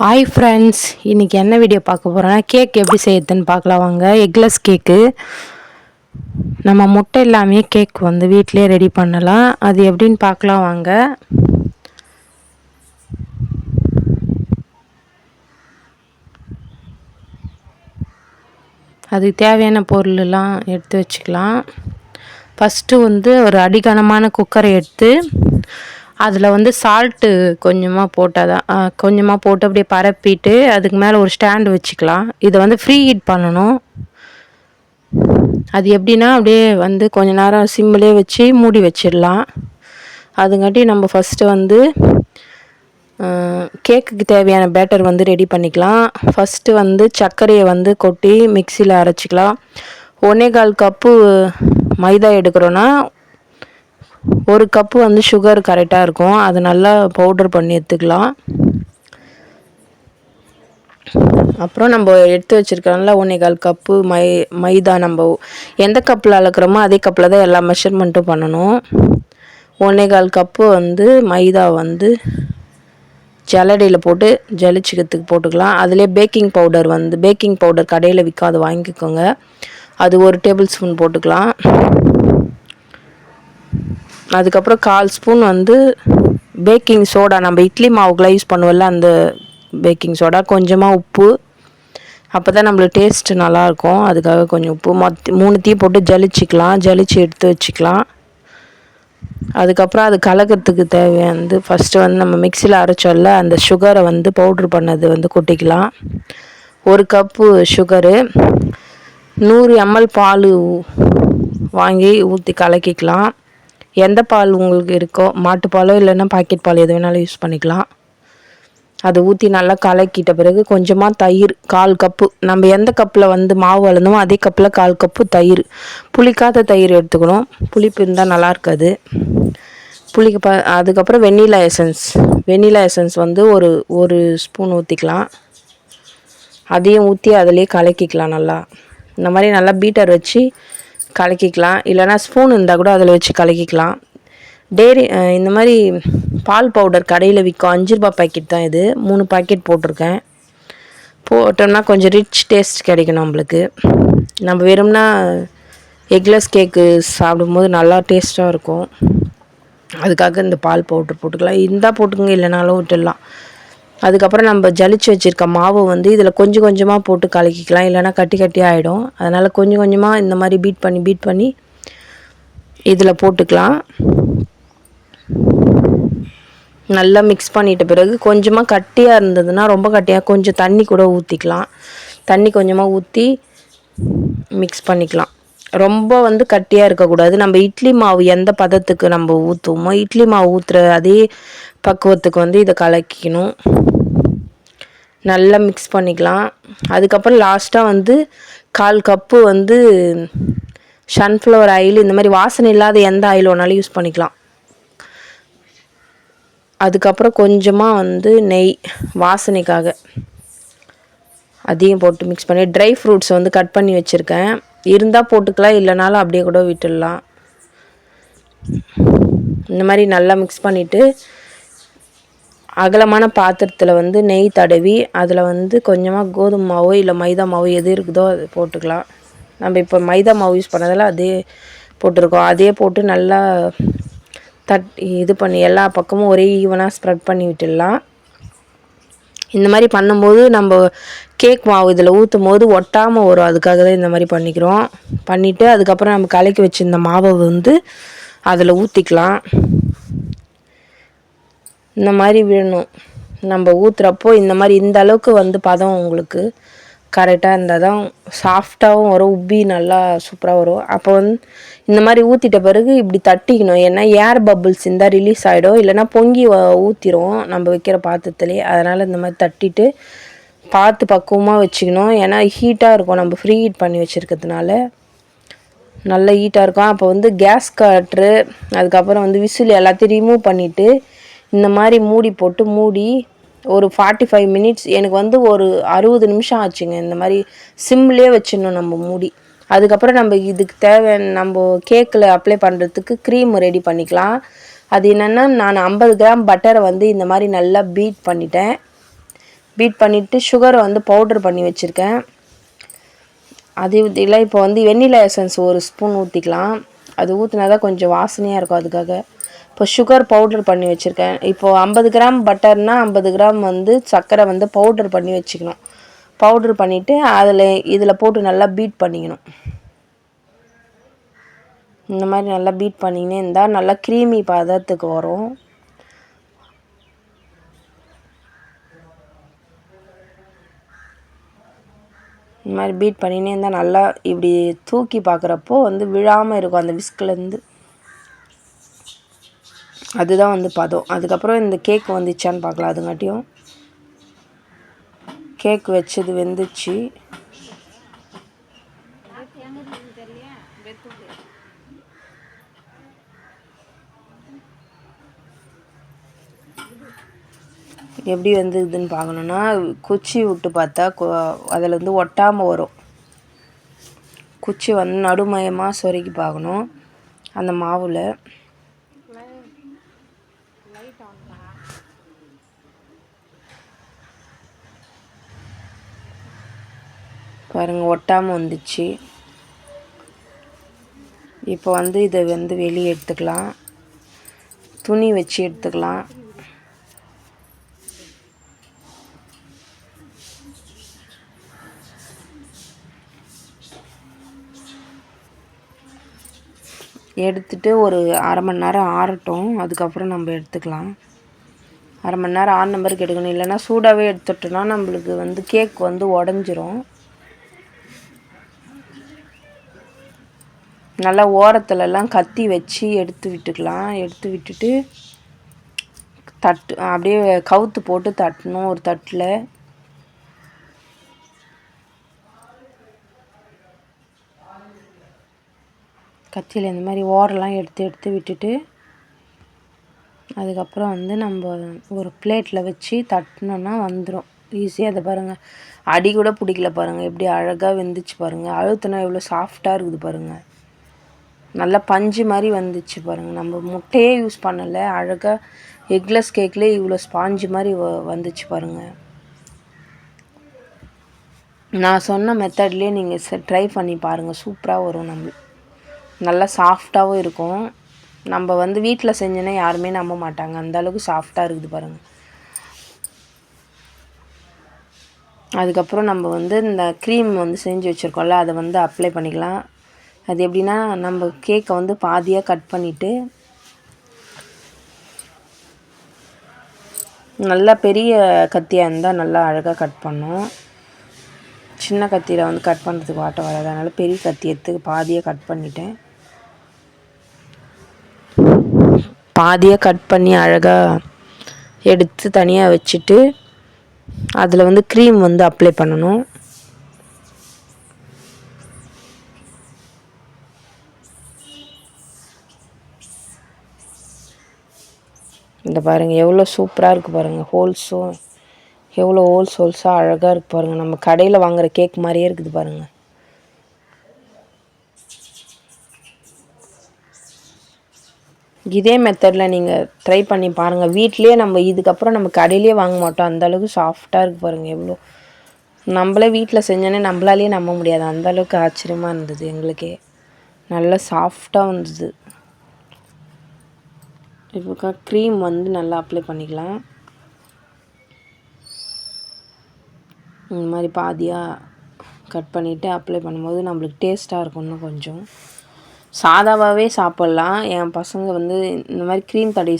Hi friends, இன்றைக்கி என்ன video பார்க்க போகிறோன்னா கேக் எப்படி செய்யுதுன்னு பார்க்கலாம் வாங்க. எக்லெஸ் கேக்கு. நம்ம முட்டை எல்லாமே கேக் வந்து வீட்டிலே ரெடி பண்ணலாம். அது எப்படின்னு பார்க்கலாம் வாங்க. அதுக்கு தேவையான பொருளெல்லாம் எடுத்து வச்சுக்கலாம். ஃபஸ்ட்டு வந்து ஒரு அடிகனமான குக்கரை எடுத்து அதில் வந்து சால்ட்டு கொஞ்சமாக போட்டால் தான் கொஞ்சமாக போட்டு அப்படியே பரப்பிட்டு அதுக்கு மேலே ஒரு ஸ்டாண்டு வச்சுக்கலாம். இதை வந்து ஃப்ரீ ஹீட் பண்ணணும். அது எப்படின்னா அப்படியே வந்து கொஞ்ச நேரம் சிம்மிலே வச்சு மூடி வச்சிடலாம். அதுங்காட்டி நம்ம ஃபஸ்ட்டு வந்து கேக்குக்கு தேவையான பேட்டர் வந்து ரெடி பண்ணிக்கலாம். ஃபஸ்ட்டு வந்து சர்க்கரையை வந்து கொட்டி மிக்சியில் அரைச்சிக்கலாம். 1.25 கப்பு மைதா எடுக்கிறோன்னா 1 கப்பு வந்து சுகர் கரெக்டாக இருக்கும். அது நல்லா பவுடர் பண்ணி எடுத்துக்கலாம். அப்புறம் நம்ம எடுத்து வச்சுருக்கோம்ல 1.25 கப்பு மைதா, நம்ம எந்த கப்பில் அளக்குறோமோ அதே கப்பில் தான் எல்லா மெஷர்மெண்ட்டும் பண்ணணும். 1.25 கப்பு வந்து மைதா வந்து ஜல்லடையில் போட்டு ஜலிச்சிக்கிறதுக்கு போட்டுக்கலாம். அதிலே பேக்கிங் பவுடர் கடையில் விற்கும், அதை வாங்கிக்கோங்க. அது 1 டேபிள் ஸ்பூன் போட்டுக்கலாம். அதுக்கப்புறம் 1/4 ஸ்பூன் வந்து பேக்கிங் சோடா, நம்ம இட்லி மாவுக்குலாம் யூஸ் பண்ணுவோம்ல அந்த பேக்கிங் சோடா, கொஞ்சமாக உப்பு. அப்போ தான் நம்மளுக்கு டேஸ்ட்டு நல்லாயிருக்கும். அதுக்காக கொஞ்சம் உப்பு 3த்தையும் போட்டு ஜலிச்சு எடுத்து வச்சுக்கலாம். அதுக்கப்புறம் அது கலக்கிறதுக்கு தேவையானது ஃபஸ்ட்டு வந்து நம்ம மிக்சியில் அரைச்சோம்ல அந்த சுகரை வந்து பவுட்ரு பண்ணது வந்து கொட்டிக்கலாம். 1 கப்பு சுகரு, 100 ml பால் வாங்கி ஊற்றி கலக்கிக்கலாம். எந்த பால் உங்களுக்கு இருக்கோ, மாட்டுப்பாலோ இல்லைன்னா பாக்கெட் பால் எது வேணாலும் யூஸ் பண்ணிக்கலாம். அதை ஊற்றி நல்லா கலக்கிட்ட பிறகு கொஞ்சமாக தயிர் 1/4 கப்பு, நம்ம எந்த கப்பில் வந்து மாவு அளந்தோமோ அதே கப்பில் 1/4 கப்பு தயிர், புளிக்காத தயிர் எடுத்துக்கணும். புளிப்பு இருந்தால் நல்லா இருக்காது. அதுக்கப்புறம் வெண்ணிலா எசன்ஸ் வந்து ஒரு ஸ்பூன் ஊற்றிக்கலாம். அதையும் ஊற்றி அதிலே கலக்கிக்கலாம். நல்லா இந்த மாதிரி நல்லா பீட்டர் வச்சு கலக்கிக்கலாம். இல்லைனா ஸ்பூன் இருந்தால் கூட அதில் வச்சு கலக்கிக்கலாம். இந்த மாதிரி பால் பவுடர் கடையில் விற்கும், 5 ரூபா பாக்கெட் தான் இது. 3 பாக்கெட் போட்டிருக்கேன். போட்டோம்னா கொஞ்சம் ரிச் டேஸ்ட் கிடைக்கும் நம்மளுக்கு. நம்ம வெறும்னா எக்லெஸ் கேக்கு சாப்பிடும்போது நல்லா டேஸ்ட்டாக இருக்கும். அதுக்காக இந்த பால் பவுடர் போட்டுக்கலாம். இருந்தால் போட்டுக்கோங்க, இல்லைனாலும் விட்டுடலாம். அதுக்கப்புறம் நம்ம ஜலிச்சு வச்சுருக்க மாவு வந்து இதில் கொஞ்சம் கொஞ்சமாக போட்டு கலக்கிக்கலாம். இல்லைனா கட்டியாக ஆகிடும். அதனால் கொஞ்சம் கொஞ்சமாக இந்த மாதிரி பீட் பண்ணி இதில் போட்டுக்கலாம். நல்லா மிக்ஸ் பண்ணிட்ட பிறகு கொஞ்சமாக கட்டியாக இருந்ததுன்னா, ரொம்ப கட்டியாக கொஞ்சம் தண்ணி கூட ஊற்றிக்கலாம். தண்ணி கொஞ்சமாக ஊற்றி மிக்ஸ் பண்ணிக்கலாம். ரொம்ப வந்து கட்டியாக இருக்கக்கூடாது. நம்ம இட்லி மாவு எந்த பதத்துக்கு நம்ம ஊற்றுவோமோ, இட்லி மாவு ஊற்றுற அதே பக்குவத்துக்கு வந்து இதை கலக்கிக்கணும். நல்லா மிக்ஸ் பண்ணிக்கலாம். அதுக்கப்புறம் லாஸ்ட்டாக வந்து 1/4 கப்பு வந்து சன்ஃப்ளவர் ஆயில், இந்த மாதிரி வாசனை இல்லாத எந்த ஆயில் வேணாலும் யூஸ் பண்ணிக்கலாம். அதுக்கப்புறம் கொஞ்சமாக வந்து நெய் வாசனைக்காக அதையும் போட்டு மிக்ஸ் பண்ணி, ட்ரை ஃப்ரூட்ஸ் வந்து கட் பண்ணி வச்சுருக்கேன். இருந்தால் போட்டுக்கலாம், இல்லைனாலும் அப்படியே கூட விட்டுடலாம். இந்த மாதிரி நல்லா மிக்ஸ் பண்ணிவிட்டு அகலமான பாத்திரத்தில் வந்து நெய் தடவி அதில் வந்து கொஞ்சமாக கோதுமை மாவோ இல்லை மைதா மாவோ எது இருக்குதோ அது போட்டுக்கலாம். நம்ம இப்போ மைதா மாவு யூஸ் பண்ணதில் அதே போட்டிருக்கோம். அதே போட்டு நல்லா இது பண்ணி எல்லா பக்கமும் ஒரே ஈவனாக ஸ்ப்ரெட் பண்ணி விட்டுடலாம். இந்த மாதிரி பண்ணும்போது நம்ம கேக் மாவு இதில் ஊற்றும் போது ஒட்டாமல் வரும். அதுக்காக தான் இந்த மாதிரி பண்ணிவிட்டு அதுக்கப்புறம் நம்ம கலக்கி வச்சுருந்த மாவை வந்து அதில் ஊற்றிக்கலாம். இந்த மாதிரி விடணும். நம்ம ஊற்றுறப்போ இந்த மாதிரி இந்த அளவுக்கு வந்து பதம் உங்களுக்கு கரெக்டாக இருந்தால் தான் சாஃப்டாகவும் வரும், உப்பி நல்லா சூப்பராக வரும். அப்போ வந்து இந்த மாதிரி ஊற்றிட்ட பிறகு இப்படி தட்டிக்கணும். ஏன்னா ஏர் பபிள்ஸ் இருந்தால் ரிலீஸ் ஆகிடும், இல்லைனா பொங்கி ஊற்றிடும் நம்ம வைக்கிற பாத்திரத்துலேயே. அதனால் இந்த மாதிரி தட்டிட்டு பார்த்து பக்குவமாக வச்சுக்கணும். ஏன்னா ஹீட்டாக இருக்கும், நம்ம ஃப்ரீ ஹீட் பண்ணி வச்சுருக்கிறதுனால நல்ல ஹீட்டாக இருக்கும். அப்போ வந்து கேஸ் கட்ரு அதுக்கப்புறம் வந்து விசில் எல்லாத்தையும் ரிமூவ் பண்ணிவிட்டு இந்த மாதிரி மூடி போட்டு மூடி ஒரு 45 மினிட்ஸ், எனக்கு வந்து ஒரு 60 நிமிஷம் ஆச்சுங்க. இந்த மாதிரி சிம்லேயே வச்சிடணும் நம்ம மூடி. அதுக்கப்புறம் நம்ம இதுக்கு தேவையான நம்ம கேக்கில் அப்ளை பண்ணுறதுக்கு க்ரீம் ரெடி பண்ணிக்கலாம். அது என்னென்னா, நான் 50 கிராம் பட்டரை வந்து இந்த மாதிரி நல்லா பீட் பண்ணிட்டேன். பீட் பண்ணிவிட்டு சுகரை வந்து பவுட்ரு பண்ணி வச்சுருக்கேன். அது இல்லை இப்போ வந்து வெண்ணிலா எசன்ஸ் ஒரு ஸ்பூன் ஊற்றிக்கலாம். அது ஊற்றினா தான் கொஞ்சம் வாசனையாக இருக்கும். அதுக்காக இப்போ சுகர் பவுட்ரு பண்ணி வச்சுருக்கேன். இப்போது 50 கிராம் பட்டர்னால் 50 கிராம் வந்து சர்க்கரை வந்து பவுட்ரு பண்ணி வச்சுக்கணும். பவுட்ரு பண்ணிவிட்டு இதில் போட்டு நல்லா பீட் பண்ணிக்கணும். இந்த மாதிரி நல்லா பீட் பண்ணிக்கினே இருந்தால் நல்லா க்ரீமி பதத்துக்கு வரும். இந்த மாதிரி பீட் பண்ணினே இருந்தால் நல்லா இப்படி தூக்கி பார்க்குறப்போ வந்து விழாமல் இருக்கும் அந்த விஸ்க்லேருந்து. அதுதான் வந்து பதம். அதுக்கப்புறம் இந்த கேக் வந்துச்சான்னு பார்க்கலாம். அதுங்காட்டியும் கேக் வச்சது வெந்துச்சு. எப்படி வெந்ததுன்னு பார்க்கணுன்னா குச்சி விட்டு பார்த்தா அதில் வந்து ஒட்டாமல் வரும். குச்சி வந்து நடுமயமாக சொருகி பார்க்கணும் அந்த மாவில். பாருங்கள் ஒட்டாமல் வந்துச்சு. இப்போ வந்து இதை வந்து வெளியே எடுத்துக்கலாம். துணி வச்சு எடுத்துக்கலாம். எடுத்துட்டு ஒரு அரை மணி நேரம் ஆறட்டும். அதுக்கப்புறம் நம்ம எடுத்துக்கலாம். அரை மணி நேரம் ஆறு நம்பருக்கு எடுக்கணும். இல்லைன்னா சூடாகவே எடுத்துட்டோன்னா நம்மளுக்கு வந்து கேக் வந்து உடஞ்சிரும். நல்லா ஓரத்துலலாம் கத்தி வச்சு எடுத்து விட்டுக்கலாம். எடுத்து விட்டுட்டு தட்டு அப்படியே கவுத்து போட்டு தட்டணும் ஒரு தட்டில். கத்தியில் இந்த மாதிரி ஓரெல்லாம் எடுத்து விட்டுட்டு அதுக்கப்புறம் வந்து நம்ம ஒரு பிளேட்டில் வச்சு தட்டினோன்னா வந்துடும் ஈஸியாக. அதை பாருங்கள், அடி கூட பிடிக்கல பாருங்கள், எப்படி அழகாக வெந்துச்சு பாருங்கள். அழுத்தினா எவ்வளோ சாஃப்டாக இருக்குது பாருங்கள். நல்லா பஞ்சு மாதிரி வந்துச்சு பாருங்கள். நம்ம முட்டையே யூஸ் பண்ணலை, அழகாக எக்லெஸ் கேக்லேயே இவ்வளோ ஸ்பாஞ்சு மாதிரி வந்துச்சு பாருங்கள். நான் சொன்ன மெத்தட்லேயே நீங்கள் ட்ரை பண்ணி பாருங்கள், சூப்பராக வரும். நல்லா சாஃப்டாகவும் இருக்கும். நம்ம வந்து வீட்டில் செஞ்சோன்னா யாருமே நம்ப மாட்டாங்க, அந்தளவுக்கு சாஃப்டாக இருக்குது பாருங்கள். அதுக்கப்புறம் நம்ம வந்து இந்த க்ரீம் வந்து செஞ்சு வச்சுருக்கோம்ல, அதை வந்து அப்ளை பண்ணிக்கலாம். அது எப்படின்னா, நம்ம கேக்கை வந்து பாதியாக கட் பண்ணிவிட்டு நல்லா பெரிய கத்தியாக இருந்தால் நல்லா அழகாக கட் பண்ணோம். சின்ன கத்தியில் வந்து கட் பண்ணுறதுக்கு வாட்ட வராது. அதனால் பெரிய கத்தி எடுத்து பாதியாக கட் பண்ணிட்டேன். பாதியாக கட் பண்ணி அழகாக எடுத்து தனியாக வச்சுட்டு அதில் வந்து க்ரீம் வந்து அப்ளை பண்ணணும். இந்த பாருங்கள் எவ்வளோ சூப்பராக இருக்குது பாருங்கள். ஹோல்ஸும் எவ்வளோ ஹோல்ஸாக அழகாக இருக்குது பாருங்கள். நம்ம கடையில் வாங்குகிற கேக் மாதிரியே இருக்குது பாருங்கள். இதே மெத்தடில் நீங்கள் ட்ரை பண்ணி பாருங்கள் வீட்லேயே. நம்ம இதுக்கப்புறம் நம்ம கடையிலே வாங்க மாட்டோம், அந்தளவுக்கு சாஃப்டாக இருக்குது பாருங்கள். எவ்வளோ நம்மளே வீட்டில் செஞ்சோன்னே நம்மளாலேயே நம்ப முடியாது, அந்தளவுக்கு ஆச்சரியமாக இருந்தது எங்களுக்கே. நல்லா சாஃப்டாக வந்தது. இப்போ க்ரீம் வந்து நல்லா அப்ளை பண்ணிக்கலாம். இந்த மாதிரி பாதியாக கட் பண்ணிவிட்டு அப்ளை பண்ணும்போது நம்மளுக்கு டேஸ்ட்டாக இருக்கும். இன்னும் கொஞ்சம் சாதாவாகவே சாப்பிட்லாம். என் பசங்க வந்து இந்த மாதிரி க்ரீம் தடவி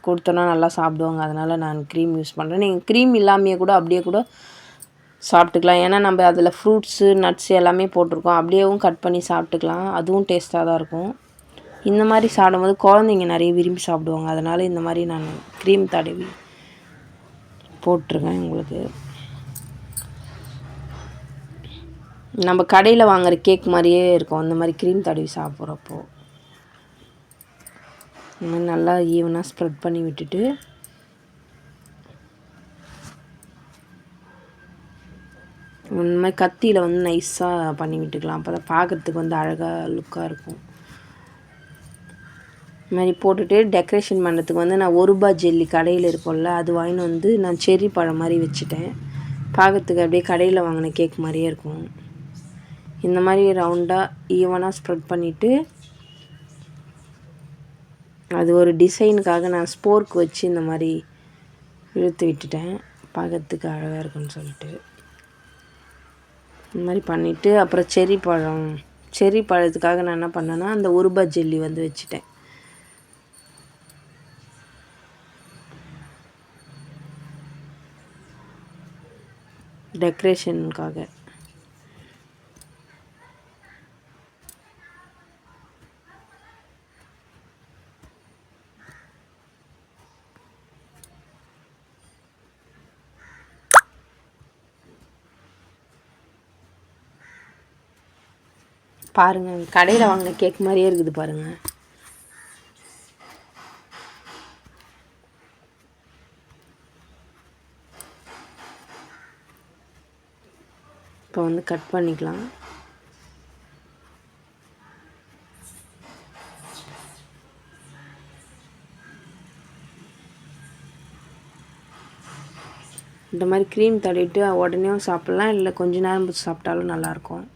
கொடுத்தோன்னா நல்லா சாப்பிடுவாங்க. அதனால் நான் க்ரீம் யூஸ் பண்ணுறேன். நீங்கள் க்ரீம் இல்லாமையே கூட அப்படியே கூட சாப்பிட்டுக்கலாம். ஏன்னா நம்ம அதில் ஃப்ரூட்ஸு நட்ஸ் எல்லாமே போட்டிருக்கோம். அப்படியேவும் கட் பண்ணி சாப்பிட்டுக்கலாம், அதுவும் டேஸ்ட்டாக தான் இருக்கும். இந்த மாதிரி சாப்பிடும்போது குழந்தைங்க நிறைய விரும்பி சாப்பிடுவாங்க. அதனால் இந்த மாதிரி நான் க்ரீம் தடவி போட்டிருக்கேன் உங்களுக்கு. நம்ம கடையில் வாங்குகிற கேக் மாதிரியே இருக்கும் அந்த மாதிரி க்ரீம் தடவி சாப்பிட்றப்போ. இந்த மாதிரி நல்லா ஈவனாக ஸ்ப்ரெட் பண்ணி விட்டுட்டு இந்த மாதிரி கத்தியில் வந்து நைஸாக பண்ணி விட்டுக்கலாம். அப்போ தான் பார்க்குறதுக்கு வந்து அழகாக லுக்காக இருக்கும். இது மாதிரி போட்டுட்டு டெக்கரேஷன் பண்ணுறதுக்கு வந்து நான் ₹1 ஜெல்லி கடையில் இருக்கும்ல அது வாங்கின்னு வந்து நான் செர்ரி பழம் மாதிரி வச்சுட்டேன். பார்க்கறதுக்கு அப்படியே கடையில் வாங்கின கேக் மாதிரியே இருக்கும். இந்த மாதிரி ரவுண்டாக ஈவனாக ஸ்ப்ரெட் பண்ணிவிட்டு அது ஒரு டிசைனுக்காக நான் ஸ்போர்க் வச்சு இந்த மாதிரி இழுத்து விட்டுட்டேன், பார்க்கறதுக்கு அழகாக இருக்குன்னு சொல்லிட்டு. இந்த மாதிரி பண்ணிவிட்டு அப்புறம் செர்ரி பழத்துக்காக நான் என்ன பண்ணேன்னா அந்த ₹1 ஜெல்லி வந்து வச்சுட்டேன். டெக்கரேஷனுக்காக. பாருங்கள், கடையில் வாங்கின கேக் மாதிரியே இருக்குது பாருங்கள். இப்போ வந்து கட் பண்ணிக்கலாம். இந்த மாதிரி க்ரீம் தடவிட்டு உடனே சாப்பிட்லாம், இல்லை கொஞ்ச நேரம் சாப்பிட்டாலும் நல்லாயிருக்கும்.